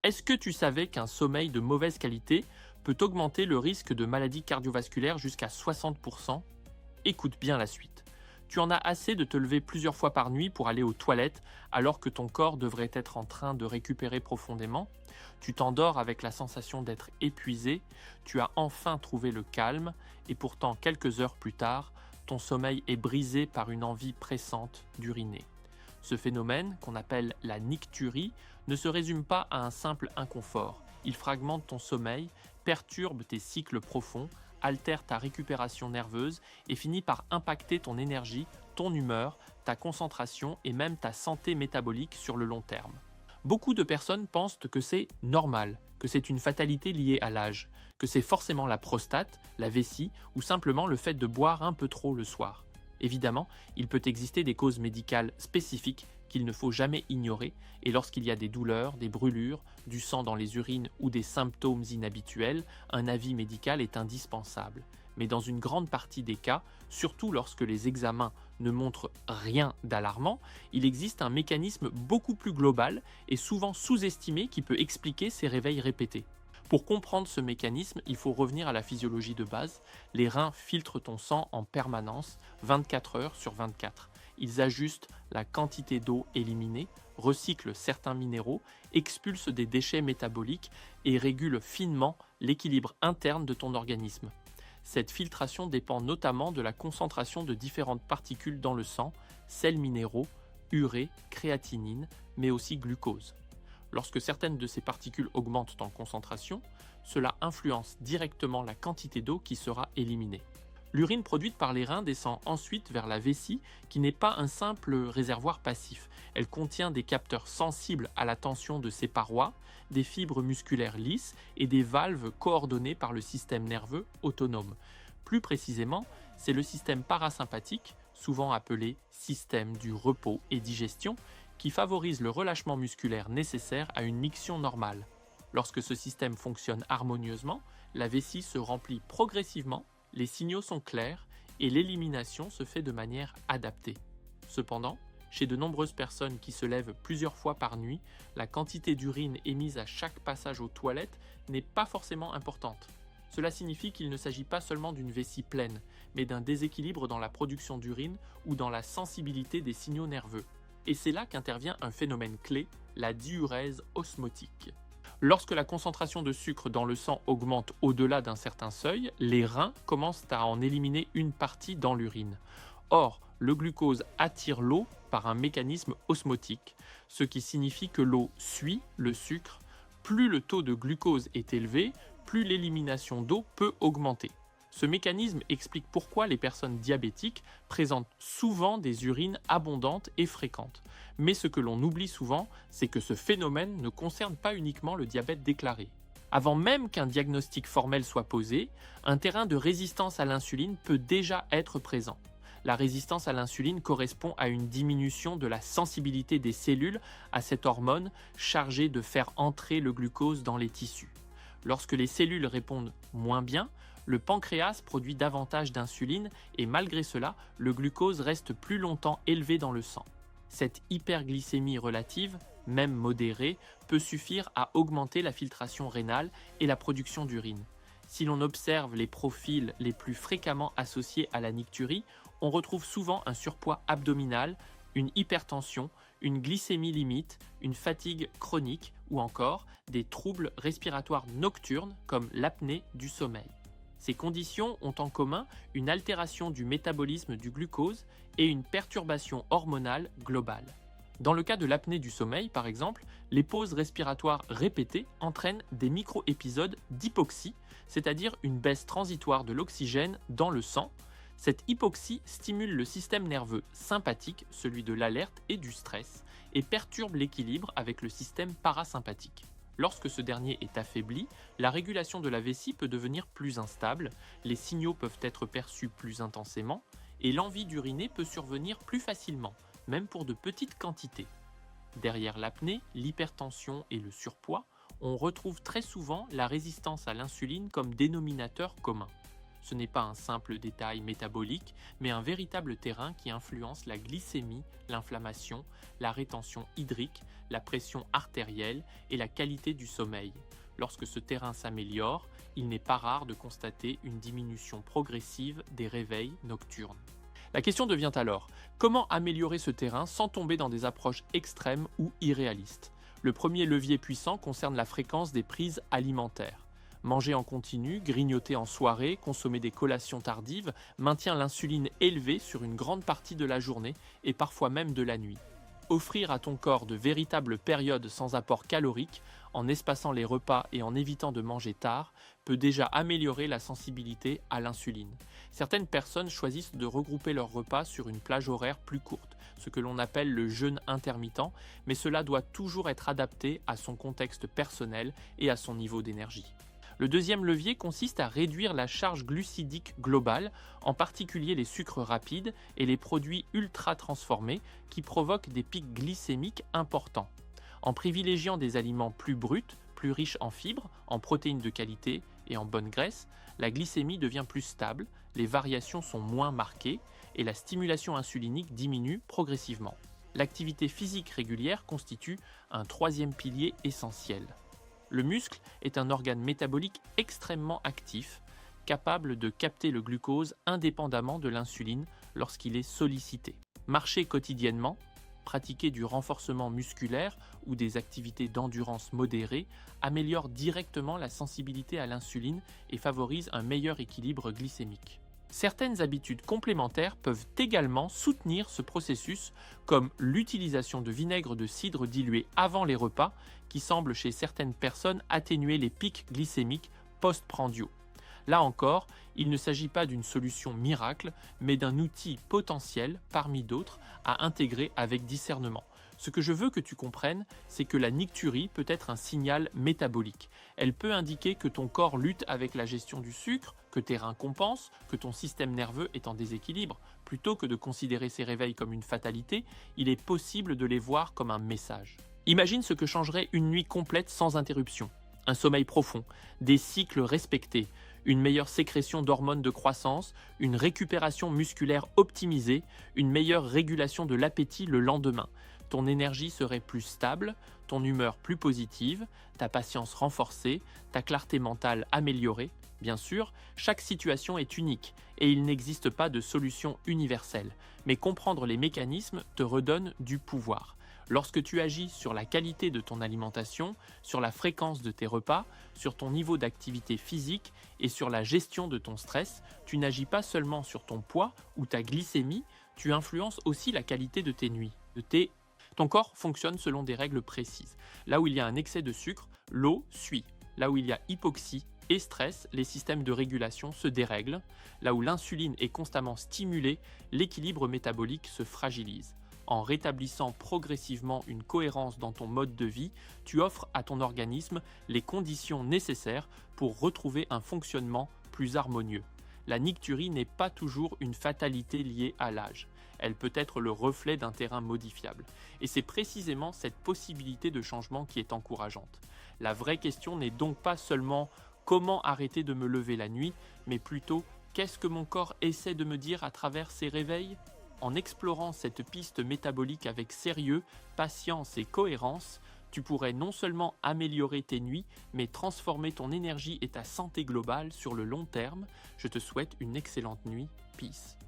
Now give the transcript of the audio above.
Est-ce que tu savais qu'un sommeil de mauvaise qualité peut augmenter le risque de maladies cardiovasculaires jusqu'à 60%? Écoute bien la suite. Tu en as assez de te lever plusieurs fois par nuit pour aller aux toilettes alors que ton corps devrait être en train de récupérer profondément. Tu t'endors avec la sensation d'être épuisé, tu as enfin trouvé le calme et pourtant quelques heures plus tard, ton sommeil est brisé par une envie pressante d'uriner. Ce phénomène, qu'on appelle la nicturie, ne se résume pas à un simple inconfort. Il fragmente ton sommeil, perturbe tes cycles profonds, altère ta récupération nerveuse et finit par impacter ton énergie, ton humeur, ta concentration et même ta santé métabolique sur le long terme. Beaucoup de personnes pensent que c'est normal, que c'est une fatalité liée à l'âge, que c'est forcément la prostate, la vessie ou simplement le fait de boire un peu trop le soir. Évidemment, il peut exister des causes médicales spécifiques qu'il ne faut jamais ignorer et lorsqu'il y a des douleurs, des brûlures, du sang dans les urines ou des symptômes inhabituels, un avis médical est indispensable. Mais dans une grande partie des cas, surtout lorsque les examens ne montrent rien d'alarmant, il existe un mécanisme beaucoup plus global et souvent sous-estimé qui peut expliquer ces réveils répétés. Pour comprendre ce mécanisme, il faut revenir à la physiologie de base. Les reins filtrent ton sang en permanence, 24 heures sur 24. Ils ajustent la quantité d'eau éliminée, recyclent certains minéraux, expulsent des déchets métaboliques et régulent finement l'équilibre interne de ton organisme. Cette filtration dépend notamment de la concentration de différentes particules dans le sang, sels minéraux, urée, créatinine, mais aussi glucose. Lorsque certaines de ces particules augmentent en concentration, cela influence directement la quantité d'eau qui sera éliminée. L'urine produite par les reins descend ensuite vers la vessie, qui n'est pas un simple réservoir passif. Elle contient des capteurs sensibles à la tension de ses parois, des fibres musculaires lisses et des valves coordonnées par le système nerveux autonome. Plus précisément, c'est le système parasympathique, souvent appelé système du repos et digestion, qui favorise le relâchement musculaire nécessaire à une miction normale. Lorsque ce système fonctionne harmonieusement, la vessie se remplit progressivement, les signaux sont clairs et l'élimination se fait de manière adaptée. Cependant, chez de nombreuses personnes qui se lèvent plusieurs fois par nuit, la quantité d'urine émise à chaque passage aux toilettes n'est pas forcément importante. Cela signifie qu'il ne s'agit pas seulement d'une vessie pleine, mais d'un déséquilibre dans la production d'urine ou dans la sensibilité des signaux nerveux. Et c'est là qu'intervient un phénomène clé, la diurèse osmotique. Lorsque la concentration de sucre dans le sang augmente au-delà d'un certain seuil, les reins commencent à en éliminer une partie dans l'urine. Or, le glucose attire l'eau par un mécanisme osmotique, ce qui signifie que l'eau suit le sucre. Plus le taux de glucose est élevé, plus l'élimination d'eau peut augmenter. Ce mécanisme explique pourquoi les personnes diabétiques présentent souvent des urines abondantes et fréquentes. Mais ce que l'on oublie souvent, c'est que ce phénomène ne concerne pas uniquement le diabète déclaré. Avant même qu'un diagnostic formel soit posé, un terrain de résistance à l'insuline peut déjà être présent. La résistance à l'insuline correspond à une diminution de la sensibilité des cellules à cette hormone chargée de faire entrer le glucose dans les tissus. Lorsque les cellules répondent moins bien, le pancréas produit davantage d'insuline et malgré cela, le glucose reste plus longtemps élevé dans le sang. Cette hyperglycémie relative, même modérée, peut suffire à augmenter la filtration rénale et la production d'urine. Si l'on observe les profils les plus fréquemment associés à la nicturie, on retrouve souvent un surpoids abdominal, une hypertension, une glycémie limite, une fatigue chronique ou encore des troubles respiratoires nocturnes comme l'apnée du sommeil. Ces conditions ont en commun une altération du métabolisme du glucose et une perturbation hormonale globale. Dans le cas de l'apnée du sommeil, par exemple, les pauses respiratoires répétées entraînent des micro-épisodes d'hypoxie, c'est-à-dire une baisse transitoire de l'oxygène dans le sang. Cette hypoxie stimule le système nerveux sympathique, celui de l'alerte et du stress, et perturbe l'équilibre avec le système parasympathique. Lorsque ce dernier est affaibli, la régulation de la vessie peut devenir plus instable, les signaux peuvent être perçus plus intensément, et l'envie d'uriner peut survenir plus facilement, même pour de petites quantités. Derrière l'apnée, l'hypertension et le surpoids, on retrouve très souvent la résistance à l'insuline comme dénominateur commun. Ce n'est pas un simple détail métabolique, mais un véritable terrain qui influence la glycémie, l'inflammation, la rétention hydrique, la pression artérielle et la qualité du sommeil. Lorsque ce terrain s'améliore, il n'est pas rare de constater une diminution progressive des réveils nocturnes. La question devient alors, comment améliorer ce terrain sans tomber dans des approches extrêmes ou irréalistes? Le premier levier puissant concerne la fréquence des prises alimentaires. Manger en continu, grignoter en soirée, consommer des collations tardives maintient l'insuline élevée sur une grande partie de la journée et parfois même de la nuit. Offrir à ton corps de véritables périodes sans apport calorique, en espaçant les repas et en évitant de manger tard, peut déjà améliorer la sensibilité à l'insuline. Certaines personnes choisissent de regrouper leurs repas sur une plage horaire plus courte, ce que l'on appelle le jeûne intermittent, mais cela doit toujours être adapté à son contexte personnel et à son niveau d'énergie. Le deuxième levier consiste à réduire la charge glucidique globale, en particulier les sucres rapides et les produits ultra transformés qui provoquent des pics glycémiques importants. En privilégiant des aliments plus bruts, plus riches en fibres, en protéines de qualité et en bonne graisse, la glycémie devient plus stable, les variations sont moins marquées et la stimulation insulinique diminue progressivement. L'activité physique régulière constitue un troisième pilier essentiel. Le muscle est un organe métabolique extrêmement actif, capable de capter le glucose indépendamment de l'insuline lorsqu'il est sollicité. Marcher quotidiennement, pratiquer du renforcement musculaire ou des activités d'endurance modérée améliore directement la sensibilité à l'insuline et favorise un meilleur équilibre glycémique. Certaines habitudes complémentaires peuvent également soutenir ce processus, comme l'utilisation de vinaigre de cidre dilué avant les repas, qui semble chez certaines personnes atténuer les pics glycémiques post-prandiaux. Là encore, il ne s'agit pas d'une solution miracle, mais d'un outil potentiel, parmi d'autres, à intégrer avec discernement. Ce que je veux que tu comprennes, c'est que la nicturie peut être un signal métabolique. Elle peut indiquer que ton corps lutte avec la gestion du sucre, que tes reins compensent, que ton système nerveux est en déséquilibre. Plutôt que de considérer ces réveils comme une fatalité, il est possible de les voir comme un message. Imagine ce que changerait une nuit complète sans interruption. Un sommeil profond, des cycles respectés, une meilleure sécrétion d'hormones de croissance, une récupération musculaire optimisée, une meilleure régulation de l'appétit le lendemain. Ton énergie serait plus stable, ton humeur plus positive, ta patience renforcée, ta clarté mentale améliorée. Bien sûr, chaque situation est unique et il n'existe pas de solution universelle, mais comprendre les mécanismes te redonne du pouvoir. Lorsque tu agis sur la qualité de ton alimentation, sur la fréquence de tes repas, sur ton niveau d'activité physique et sur la gestion de ton stress, tu n'agis pas seulement sur ton poids ou ta glycémie, tu influences aussi la qualité de tes nuits, Ton corps fonctionne selon des règles précises. Là où il y a un excès de sucre, l'eau suit. Là où il y a hypoxie et stress, les systèmes de régulation se dérèglent. Là où l'insuline est constamment stimulée, l'équilibre métabolique se fragilise. En rétablissant progressivement une cohérence dans ton mode de vie, tu offres à ton organisme les conditions nécessaires pour retrouver un fonctionnement plus harmonieux. La nicturie n'est pas toujours une fatalité liée à l'âge. Elle peut être le reflet d'un terrain modifiable. Et c'est précisément cette possibilité de changement qui est encourageante. La vraie question n'est donc pas seulement comment arrêter de me lever la nuit, mais plutôt qu'est-ce que mon corps essaie de me dire à travers ces réveils ? En explorant cette piste métabolique avec sérieux, patience et cohérence, tu pourrais non seulement améliorer tes nuits, mais transformer ton énergie et ta santé globale sur le long terme. Je te souhaite une excellente nuit. Peace.